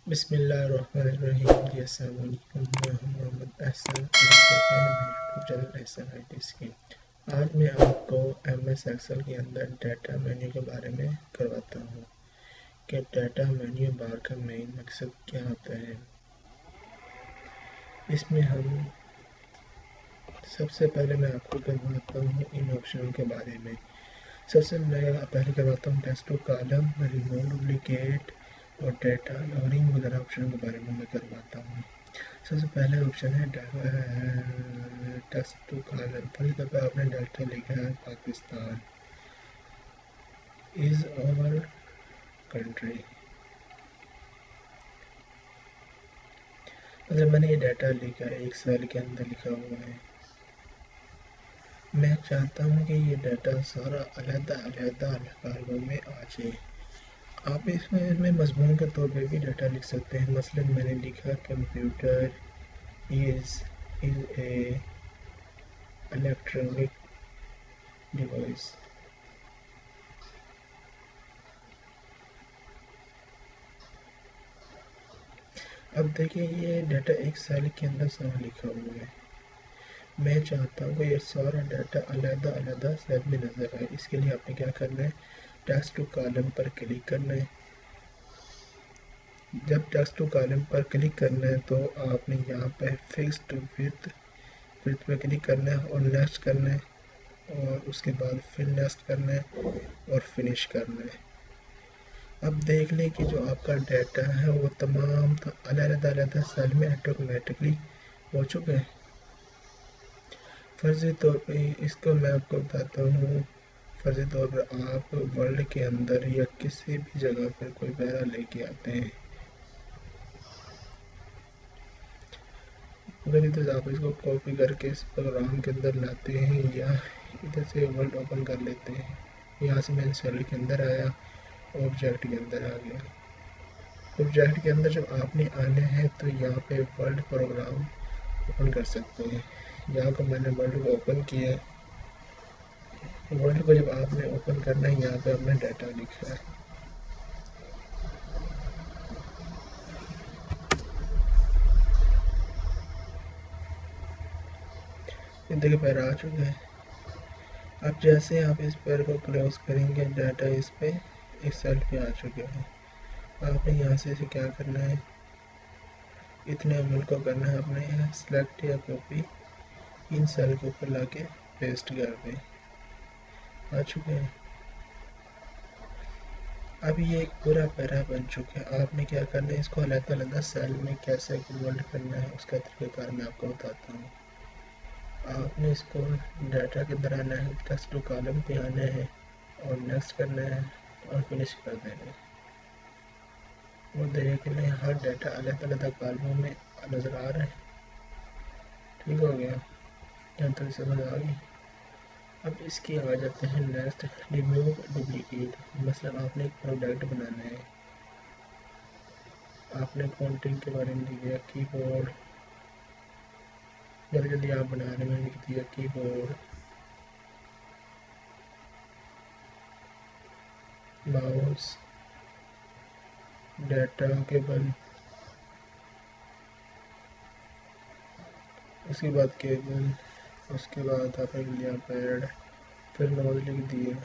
बिस्मिल्लाहिर्रहमानिर्रहीम। जी अस्सलाम वालेकुम। मैं हूं मोहम्मद अहसन। आप देख रहे हैं मेरे YouTube channel Ahsan IT scheme. आज मैं आपको MS एक्सेल के अंदर डाटा मेन्यू के बारे में करवाता हूं कि डाटा मेन्यू बार का मेन मकसद क्या होता है। इसमें हम सबसे पहले मैं आपको करवाता हूँ इन ऑप्शनों के बारे में। सबसे पहले करवाता हूँ text to column, remove duplicate और डाटा लोडिंग वगैरह ऑप्शनों के बारे में मैं करवाता हूँ। सबसे पहले ऑप्शन है टेक्स्ट टू कॉलम। पहली दफ़ा आपने डाटा लिखा है पाकिस्तान इज़ आवर कंट्री। मतलब मैंने ये डाटा लिखा है, एक सेल के अंदर लिखा हुआ है। मैं चाहता हूँ कि ये डाटा सारा अलग-अलग कॉलम में आ जाए। आप इसमें मजमून के तौर पे भी डाटा लिख सकते हैं। मसलन मैंने लिखा computer is a electronic device. अब देखिए ये डाटा एक सेल के अंदर सारा लिखा हुआ है। मैं चाहता हूँ कि ये सारा डाटा अलग-अलग सेल में नज़र आए। इसके लिए आपने क्या करना है, टेक्स्ट टू कॉलम पर क्लिक करना है। जब टेक्स्ट टू कॉलम पर क्लिक करना है तो आपने यहाँ पे फिक्स्ड विड्थ पे क्लिक करना है और नेक्स्ट करना है, और उसके बाद फिर नेक्स्ट करना है और फिनिश करना है। अब देख लें कि जो आपका डाटा है वो तमाम अलग-अलग सेल में ऑटोमेटिकली हो चुके हैं। फ़र्ज़ी तौर पे इसको मैं आपको बताता हूँ। फ़र्ज़ी तौर पर आप वर्ल्ड के अंदर या किसी भी जगह पर कोई पैरा लेके आते हैं, अगर इधर से आप इसको कॉपी करके इस प्रोग्राम के अंदर लाते हैं या इधर से वर्ल्ड ओपन कर लेते हैं, यहाँ से मैं सेल के अंदर आया, ऑब्जेक्ट के अंदर आ गया। ऑब्जेक्ट के अंदर जब आपने आना है तो यहाँ पे वर्ल्ड प्रोग्राम ओपन कर सकते हैं। यहाँ को मैंने वर्ल्ड को ओपन किया है। वर्ल्ड को जब आपने ओपन करना है, यहाँ पे आपने डाटा लिखा है। ये देखिए पैर आ चुका है। अब जैसे आप इस पैर को क्लोज करेंगे, डाटा इस पे एक सेल पे आ चुका है। आपने यहाँ से इसे क्या करना है, इतने अमल को करना है, अपने यहाँ सेलेक्ट या कॉपी इन सेल के ऊपर लाके पेस्ट कर दें। आ चुके हैं। अब ये एक पूरा पैरा बन चुका है। आपने क्या करना है, इसको अलग-अलग सेल में कैसे कन्वर्ट करना है उसका तरीक़ाकार मैं आपको बताता हूँ। आपने इसको डाटा के अंदर आना है, टेक्स्ट टू कॉलम पे आना है और नेक्स्ट करना है और फिनिश कर देना है। वो देख लें हर डाटा अलग-अलग कॉलमों में नज़र आ रहा है। ठीक हो गया, यहाँ तक समझ आ गई। अब इसकी आ जाते हैं नेक्स्ट, रिमूव डुप्लीकेट। मतलब आपने एक प्रोडक्ट बनाना है, आपने काउंटिंग के बारे में लिख दिया, कीबोर्ड जल्दी जल्दी आप बनाने में लिख दिया कीबोर्ड, माउस, डाटा केबल, उसके बाद केबल, उसके बाद आपने लिया पैड, फिर नोज लिख दिया,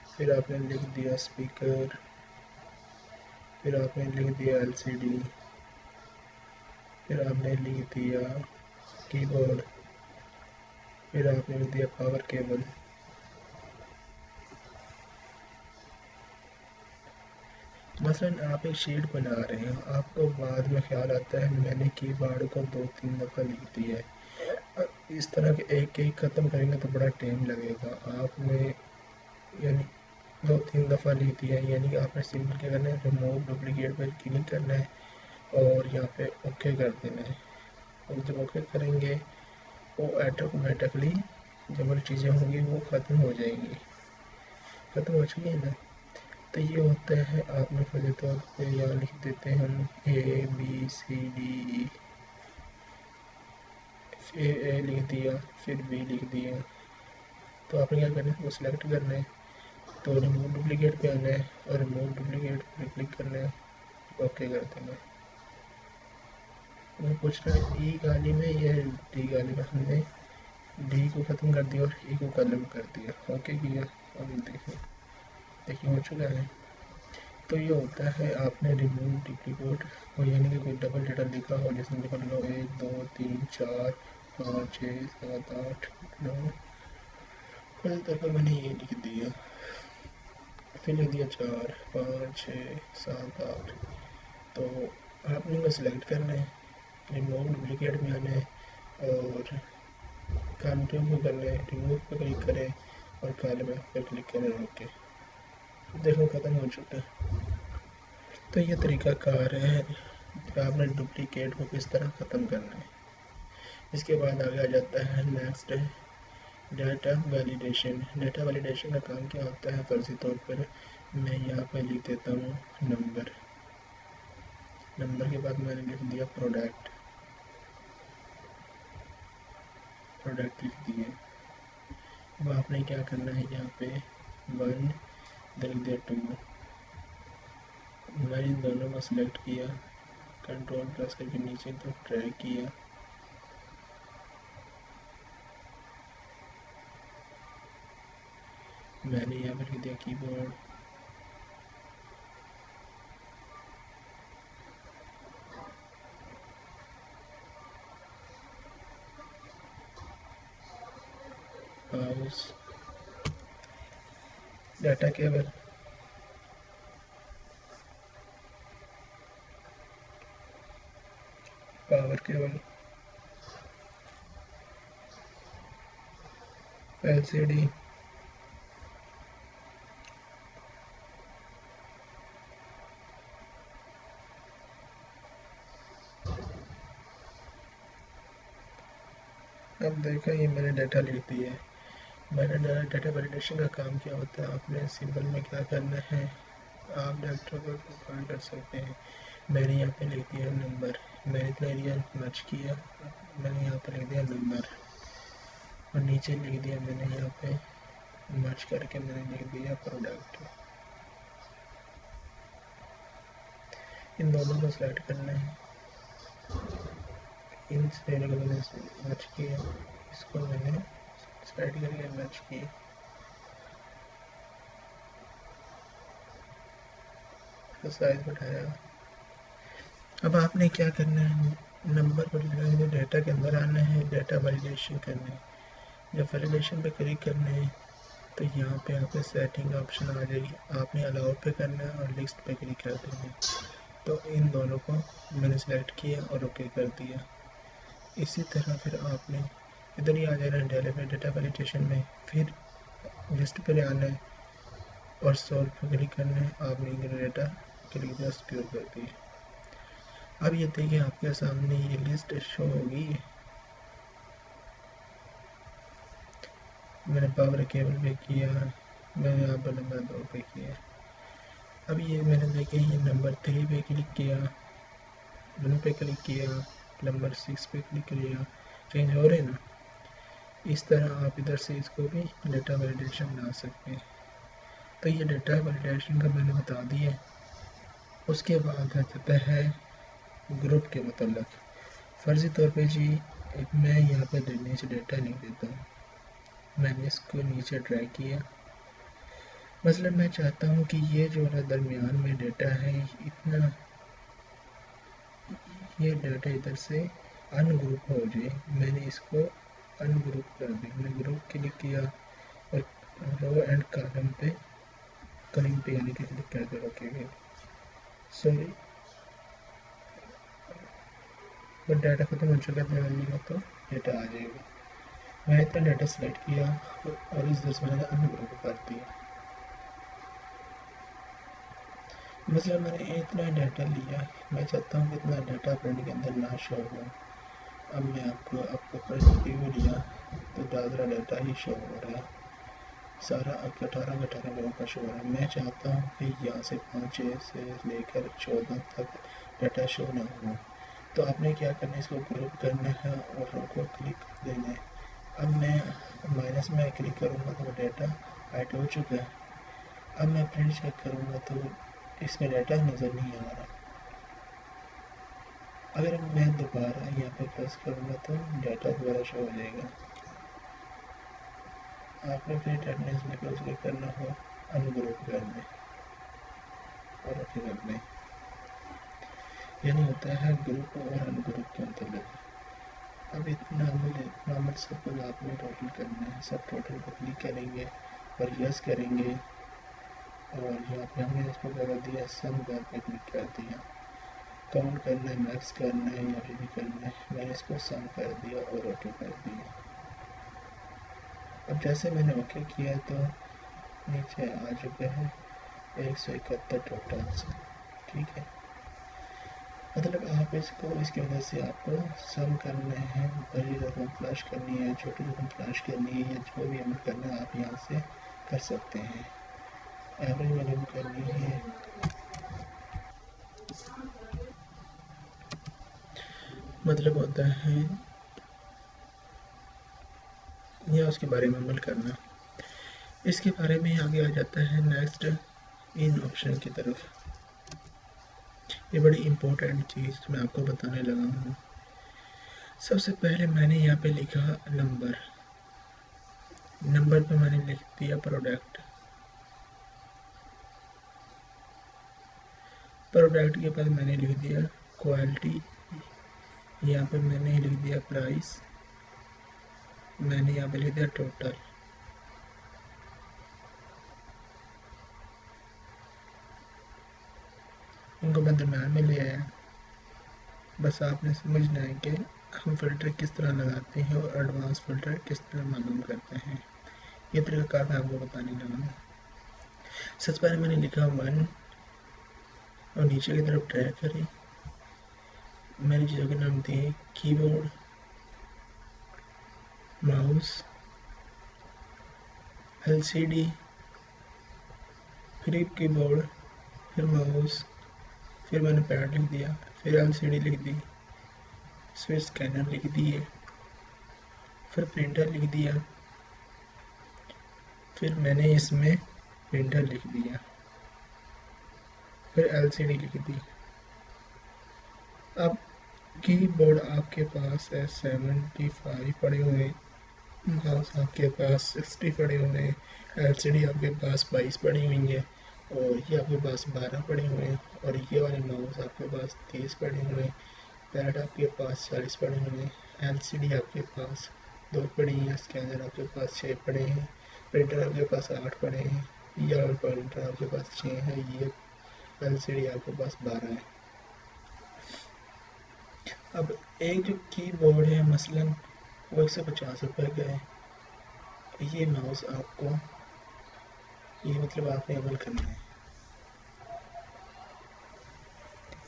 फिर आपने लिख दिया स्पीकर, फिर आपने लिख दिया LCD, फिर आपने लिख दिया कीबोर्ड, फिर आपने लिख दिया पावर केबल। मसलन आप एक शीट बना रहे हैं, आपको बाद में ख्याल आता है मैंने कीबोर्ड को 2-3 दफ़ा लिख दिया है। इस तरह के एक एक ख़त्म करेंगे तो बड़ा टाइम लगेगा। आपने यानी 2-3 दफ़ा लिख दिया, यानी कि आपने सिंपल क्या करना है, रिमूव डुप्लीकेट पर क्लिक करना है और यहाँ पे ओके कर देना है। और जब ओके करेंगे वो ऑटोमेटिकली जब वो चीज़ें होंगी वो ख़त्म हो जाएंगी। ख़त्म हो चुकी है ना, तो ये होता है। आपने फर्जी तौर पे यहाँ लिख देते हैं हम ABCDE, ए लिख दिया, फिर B लिख दिया। तो आपने क्या करना है, वो सिलेक्ट करना है, तो रिमूव डुप्लीकेट पे आना है और रिमूव डुप्लीकेट पर क्लिक करना है, ओके कर देना है। वो पूछ रहा है ई गाली में या डी गाली में। हमने डी को ख़त्म कर दिया और ई को कलम कर दिया, ओके किया। अब देखिए, देखिए हो चुका है। तो ये होता है, आपने रिमूव डुप्लीकेट को, यानी कि कोई डबल डाटा लिखा हो, जिसमें लिखा लो 1 2 3 4 5 6 7 8 9, इस दफ़ा मैंने ये लिख दिया, फिर लिख दिया 4 5 6 7 8। तो आपने इनको सिलेक्ट करना है, रिमूव डुप्लीकेट में आना है और कंटिन्यू करना है, रिमूव पर क्लिक करें और कॉलम पर क्लिक करें, ओके। देखो ख़त्म हो चुका है। तो ये तरीका कार है कि आपने डुप्लीकेट को किस तरह ख़त्म करना है। इसके बाद आगे आ जाता है next data validation. Data validation का काम क्या होता है, फर्जी तौर पर मैं यहाँ पर लिख देता हूँ नंबर। नंबर के बाद मैंने लिख दिया प्रोडक्ट, प्रोडक्ट लिख दिए। अब आपने क्या करना है, यहाँ पे 1 लिख दिया 2। मैंने इन दोनों को सिलेक्ट किया, कंट्रोल प्रेस करके नीचे तो ड्रैग किया, मैंने यहाँ पर लिख दिया keyboard, mouse, data cable, power cable, LCD, अब देखा ये मैंने डाटा लिख दिया है। मैंने डाटा वैलिडेशन का काम क्या होता है, आपने सिंबल में क्या करना है, आप डायरेक्टर को फाइंड कर सकते हैं। मैंने यहाँ पे लिख दिया नंबर, मैंने इतना एरिया मैच किया, मैंने यहाँ पे लिख दिया नंबर और नीचे लिख दिया मैंने यहाँ पे मर्ज करके मैंने लिख दिया प्रोडक्ट। इन दोनों को सेलेक्ट करना है, इन सेल को मैंने मर्ज किया, इसको मैंने सेलेक्ट करके मर्ज किया, साइज बढ़ाया। अब आपने क्या करना है, नंबर पर डाटा के अंदर आना है, डाटा वैलिडेशन करना है। जब वैलिडेशन पे क्लिक करना है तो यहाँ पे आपके सेटिंग ऑप्शन आ जाएगी, आपने अलाउ पे करना है और लिस्ट पे क्लिक कर देना है। तो इन दोनों को मैंने सेलेक्ट किया और ओके कर दिया। इसी तरह फिर आपने इधर ही आ जाना है डाटा वैलिडेशन में, फिर लिस्ट पर आना है और सॉल्व पे क्लिक करना है। आपने डाटा क्लिक दिया, सिक्योर कर दिया। अब ये देखिए आपके सामने ये लिस्ट शो होगी। मैंने पावर केबल पे किया, मैंने यहाँ पर नंबर 2 पे किया। अब ये मैंने देखे ये नंबर 3 पे क्लिक किया, दोनों पे क्लिक किया, नंबर 6 पे क्लिक किया, चेंज हो रहे ना। इस तरह आप इधर से इसको भी डाटा वैलिडेशन ला सकते हैं। तो ये डाटा वैलिडेशन का मैंने बता दिया। उसके बाद आ जाता है ग्रुप के मतलब। फर्जी तौर पे जी मैं यहाँ पर नीचे डाटा लिख देता हूँ, मैंने इसको नीचे ड्रैग किया। मतलब मैं चाहता हूँ कि ये जो है दरमियान में डाटा है, इतना ये डाटा इधर से अनग्रुप हो जाए। मैंने इसको अनग्रुप कर दिया, मैंने ग्रुप क्लिक किया और रो एंड कॉलम पे कहीं पे यानी कि क्लिक कर दे रखेंगे। सॉरी, बट डाटा खत्म हो चुका है, ध्यान तो डाटा आ जाएगा। मैंने इतना डाटा सेलेक्ट किया और इस दस मैंने अनग्रुप कर दिया। मतलब मैंने इतना डाटा लिया, मैं चाहता हूँ कि इतना डाटा प्रिंट के अंदर ना शो हो। अब मैं आपको परस्पेक्टिव लिया तो ज़्यादा डाटा ही शो हो रहा है, सारा 18 लोगों का शो हो रहा है। मैं चाहता हूँ कि यहाँ से 5 से लेकर 14 तक डाटा शो ना हो। तो आपने क्या करना है, इसको ग्रुप करना है और रो को क्लिक कर देना है। अब मैं माइनस में क्लिक करूँगा तो डाटा ऐड हो चुका है। अब मैं प्रिंट चेक करूँगा तो इसमें डाटा नज़र नहीं आ रहा। अगर मैं दोबारा यहाँ पे प्रेस करूँगा तो डाटा दोबारा शो हो जाएगा। आपने फिर अटेंडेंस में क्लोज क्लिक करना हो, अनग्रुप कर दें और ओके कर दें। यानी होता है ग्रुप और अनग्रुप के अंतर्गत। अब इतना अमल सब कुछ आपने टोटल करना है। सब टोटल को क्लिक करेंगे और यस करेंगे और यहाँ पे हमने इसको कर दिया, सम पे क्लिक कर दिया। काउंट करना है, मैक्स करना है या भी करना है, मैंने इसको सम कर दिया और ओके कर दिया। अब जैसे मैंने ओके किया तो नीचे आ चुका है 171 टोटल। ठीक है, मतलब आप इसको इसकी वजह से आपको सम करना है, बड़ी रकम फ्लैश करनी है, छोटी रकम फ्लैश करनी है, या जो भी अमल करना है आप यहाँ से कर सकते हैं। एवरेज वैल्यू करनी है, मतलब होता है या उसके बारे में अमल करना। इसके बारे में आगे आ जाता है नेक्स्ट इन ऑप्शन की तरफ। ये बड़ी इम्पोर्टेंट चीज़ मैं आपको बताने लगा हूँ। सबसे पहले मैंने यहाँ पे लिखा नंबर, नंबर पे मैंने लिख दिया प्रोडक्ट, प्रोडक्ट के बाद मैंने लिख दिया क्वालिटी, यहाँ पे मैंने लिख दिया प्राइस, मैंने यहाँ पे लिख दिया टोटल। इनको मैं दरम्यान में ले आया। बस आपने समझना है कि हम फ़िल्टर किस तरह लगाते हैं और एडवांस फ़िल्टर किस तरह मालूम करते हैं। ये तरीका मैं आपको बताने लगा हूँ। सबसे पहले मैंने लिखा 1 और नीचे की तरफ ड्रैग करी। मैंने चीज़ों के नाम दिए कीबोर्ड, माउस, एलसीडी, फिर कीबोर्ड, फिर माउस, फिर मैंने पैड लिख दिया, फिर एलसीडी लिख दी, फिर स्कैनर लिख दिए, फिर प्रिंटर लिख दिया, फिर मैंने इसमें प्रिंटर लिख दिया, फिर एलसीडी लिख दी। अब कीबोर्ड आपके पास है 75 पड़े हुए, माउस आपके पास 60 पड़े हुए हैं, एलसीडी आपके पास 22 पड़ी हुई है और ये आपके पास 12 पड़े हुए हैं और ये वाले माउस आपके पास 30 पड़े हुए हैं, पैड आपके पास 40 पड़े हुए हैं, एलसीडी आपके पास 2 पड़ी है, स्कैनर आपके पास 6 पड़े हैं, प्रिंटर आपके पास 8 पड़े हैं, ये वाला प्रिंटर आपके पास 6 है, ये एलसीडी आपके पास 12 है। अब एक जो कीबोर्ड है मसलन वो 150 रुपये का है, ये माउस आपको ये मतलब आपने अमल करना है।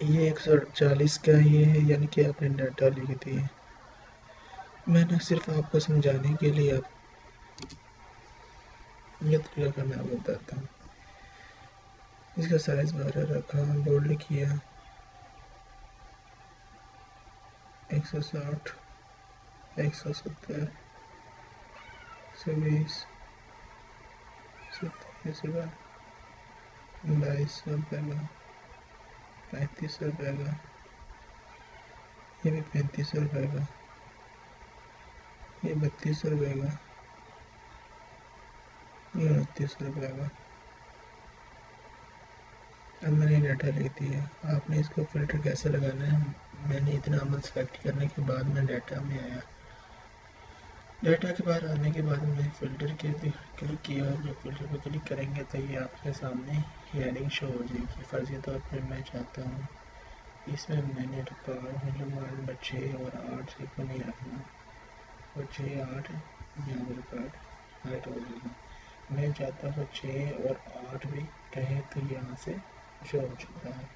ये 140 का ये है, यानी कि आपने डाटा लिख दिए। मैंने सिर्फ आपको समझाने के लिए अब ये तरीका मैं आपको बताता हूँ। इसका साइज 12 रखा, बोल्ड किया, 160, 170, 120, 27 रुपये, 2200 रुपये का, 3500 रुपये का, ये भी 3500 रुपये का, ये 3200 रुपये का, ये 2900 रुपये का। अब मैंने डाटा लिख दिया। आपने इसको फ़िल्टर कैसे लगाना है, मैंने इतना अमल सेलेक्ट करने के बाद मैं डाटा में आया। डाटा के बाद आने के बाद मैंने फ़िल्टर के क्लिक किया और जब फ़िल्टर पर क्लिक करेंगे तो ये आपके सामने हेडिंग शो हो जाएगी। फ़र्ज़ी तौर पर मैं चाहता हूँ इसमें मैंने रिकॉर्ड मतलब बच्चे और 8 से को नहीं रखना, बच्चे 8 यहाँ पर रिकॉर्ड हाइट हो जाएगा। मैं चाहता हूँ 6 और 8 भी कहें तो यहाँ से शो हो चुका है।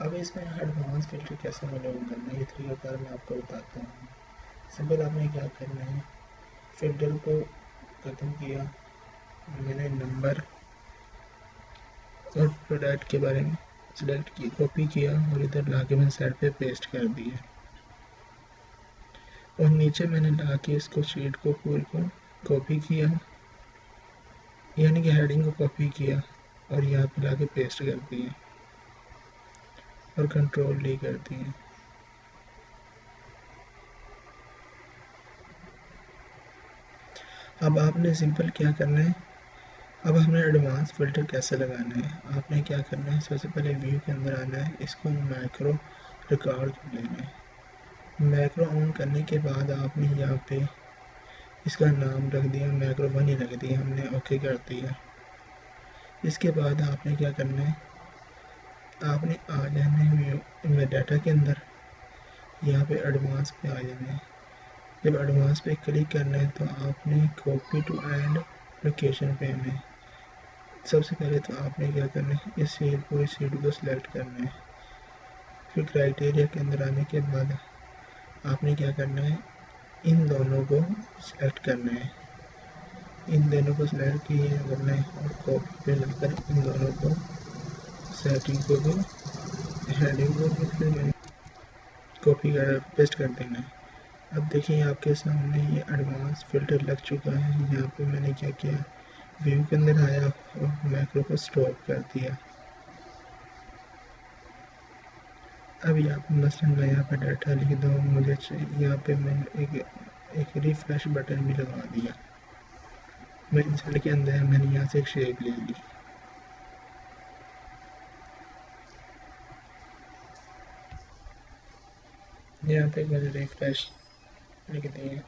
अब इसमें एडवांस फ़िल्टर कैसे मालूम करना है, ये तरीका मैं आपको बताता हूँ। सिंपल आपने क्या करना है, फ़िल्टर को ख़त्म किया, मैंने नंबर और प्रोडक्ट के बारे में सिलेक्ट की, कॉपी किया और इधर ला के मैंने साइड पे पेस्ट कर दिया और नीचे मैंने ला के इसको शीट को पूरी को कॉपी किया, यानी कि हेडिंग को कॉपी किया और यहाँ पे ला के पेस्ट कर दिया। और कंट्रोल डी कर दिए। अब आपने सिंपल क्या करना है, अब हमें एडवांस फ़िल्टर कैसे लगाना है। आपने क्या करना है, सबसे पहले व्यू के अंदर आना है, इसको मैक्रो रिकॉर्ड कर लेना है। मैक्रो ऑन करने के बाद आपने यहाँ पे इसका नाम रख दिया, मैक्रो 1 ही रख दिया हमने, ओके कर दिया। इसके बाद आपने क्या करना है, आपने आ जाना है व्यू में डाटा के अंदर, यहाँ पे एडवांस पे आ जाना है। जब एडवांस पे क्लिक करना है तो आपने कॉपी टू एंड लोकेशन पे आना है। सबसे पहले तो आपने क्या करना है, इस पूरी सीट को सिलेक्ट करना है। फिर क्राइटेरिया के अंदर आने के बाद आपने क्या करना है, इन दोनों को सिलेक्ट करना है। इन दोनों को सिलेक्ट किए करना है और कॉपी पे लाकर इन दोनों को सेटिंग को भी, हेडिंग को भी फिर मैंने कॉपी कर पेस्ट कर देना है। अब देखिए आपके सामने ये एडवांस फ़िल्टर लग चुका है। यहाँ पे मैंने क्या किया, व्यू के अंदर आया और मैक्रो को स्टॉप कर दिया। अब यहाँ पे मसलन मैं यहाँ पे डाटा लिख दूँ, मुझे चाहिए, यहाँ पे मैंने एक रिफ्रेश बटन भी लगा दिया। मैं इंसर्ट के अंदर मैंने यहाँ से एक शेप ले ली। यहाँ पे मैंने रिफ्रेश लिख दिया।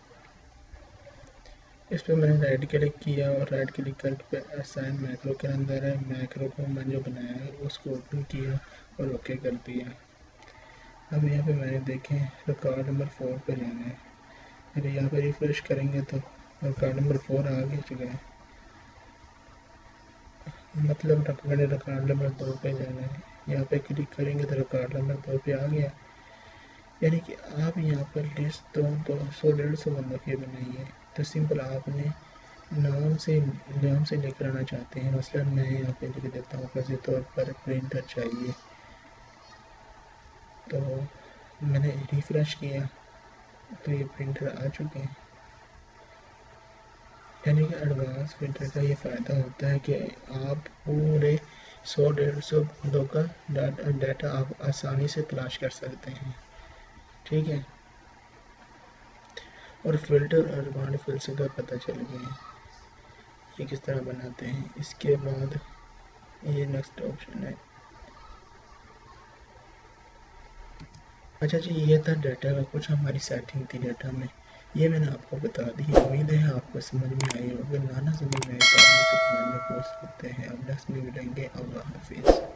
इस पर मैंने राइट क्लिक किया और राइट क्लिक करके असाइन मैक्रो के अंदर है, मैक्रो को मैंने जो बनाया है उसको ओपन किया और ओके कर दिया। अब यहाँ पे मैंने देखें रिकॉर्ड नंबर 4 पे जाना है। अगर यहाँ पे रिफ्रेश करेंगे तो रिकॉर्ड नंबर 4 आ गया चुका है, मतलब मैंने रिकॉर्ड नंबर 2 पे जाना है। यहाँ पे क्लिक करेंगे तो रिकॉर्ड नंबर 2 पे आ गया। यानी कि आप यहाँ पर लिस्ट तो 100-150 बंदों की बनाई है, तो सिंपल आपने नाम से लेकर आना चाहते हैं। मसलन मैं यहाँ पे लिख देता हूँ वैसे तौर पर प्रिंटर चाहिए, तो मैंने रिफ्रेश किया तो ये प्रिंटर आ चुके हैं। यानी कि एडवांस प्रिंटर का ये फ़ायदा होता है कि आप पूरे 100-150 बंदों का डाटा आप आसानी से तलाश कर सकते हैं। ठीक है, और फ़िल्टर और एडवांस फ़िल्टर का पता चल गया ये किस तरह बनाते हैं। इसके बाद ये नेक्स्ट ऑप्शन है। अच्छा जी, ये था डाटा का कुछ हमारी सेटिंग थी डाटा में, ये मैंने आपको बता दी। उम्मीद है आपको समझ में आई होगी। ना समझ में आए तो आप मुझसे कमेंट में पूछ सकते हैं। अब नेक्स्ट में मिलेंगे। अल्लाह हाफिज़।